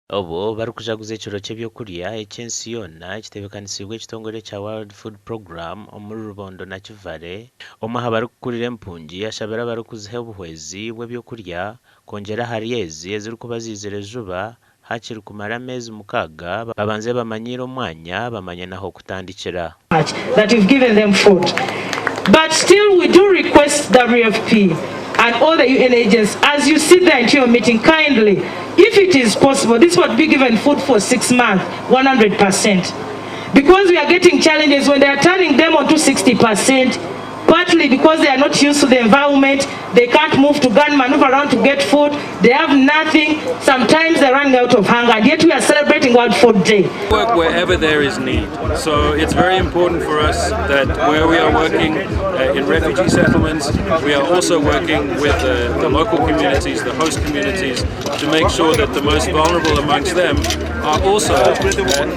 Obo barikujaguza ekiro ky'ebyokurya eky'ensiyona ekitebeekanisibwa ekitongole kya World Food Program omuri Rubondo Nakivale omu aha barikukurira empungi ashabira abarikuziha obuhwezi bw'ebyokurya kwongyera ahari ezi ezirikuba ziizire juba hakiri kumara amezi 6 babanze bamanyire omwanya bamanye naho kutandikira. That we've given them food. But still we do request WFP and all the UN agents, as you sit there into your meeting, kindly, if it is possible, this would be given food for 6 months, 100%. Because we are getting challenges when they are turning them on to 60%, partly because they are not used to the environment, they can't move to gun maneuver around to get food, they have nothing, sometimes they're running out of hunger, and yet we are celebrating World Food Day. Work wherever there is need, so it's very important for us that where we are working in refugee settlements, we are also working with the local communities, the host communities, to make sure that the most vulnerable amongst them are also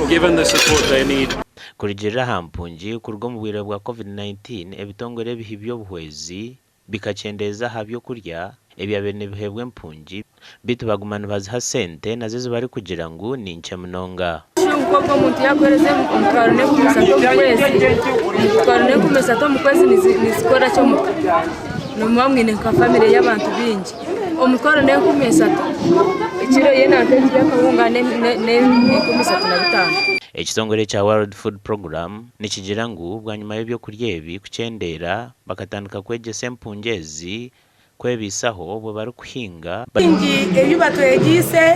given the support they need. Kurigirira aha mpungi kurwa mu bwire bwa COVID-19 ebitongole biha by'obuhwezi bikacendeza aha byokurya ebyabene bihebwa empungi bitu bagumana baziha sente nazo zibari kugira ngu ninke munonga. Umukobwa omuntu yakoreze omutwaro n'ekumisa mu kwezi nizikora cyo nomwamwine nka family y'abantu bingi omutwaro n'ekumisa ekiro yena ntekiya kawunga n'ekumisa 5. Ekitongole kya World Food Program nikigira ngu bwanyuma y'ebyokurya ebi kucendera bakatandika kwegyesa empungi ezi kwebisaho bwe bari kuhinga ebyo batwegise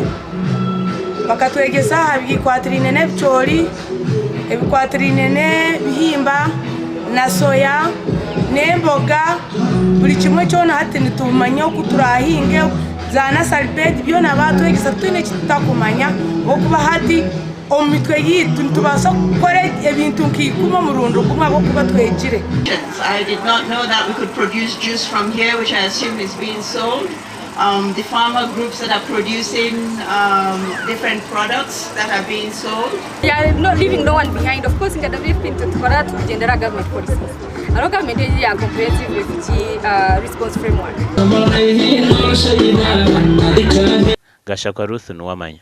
bakatwegesa habikwatirine n'ebicoori ebikwatirine n'ebihimba na soya n'emboga buli kimwe kyona hati nitumanya oku turahinge za nasal bed byona batwegesa twine kitakumanya okuba hati omitwe yitu ntubasa gukora ebintu nk'ikuma murundo kumwe abo kuba twegire. I did not know that we could produce juice from here, which I assume is being sold. The farmer groups that are producing different products that are being sold. We are not leaving no one behind. Of course, we have been to gender government policies. Our government is a comprehensive refugee response framework. Gashaka Ruth Nwamanya.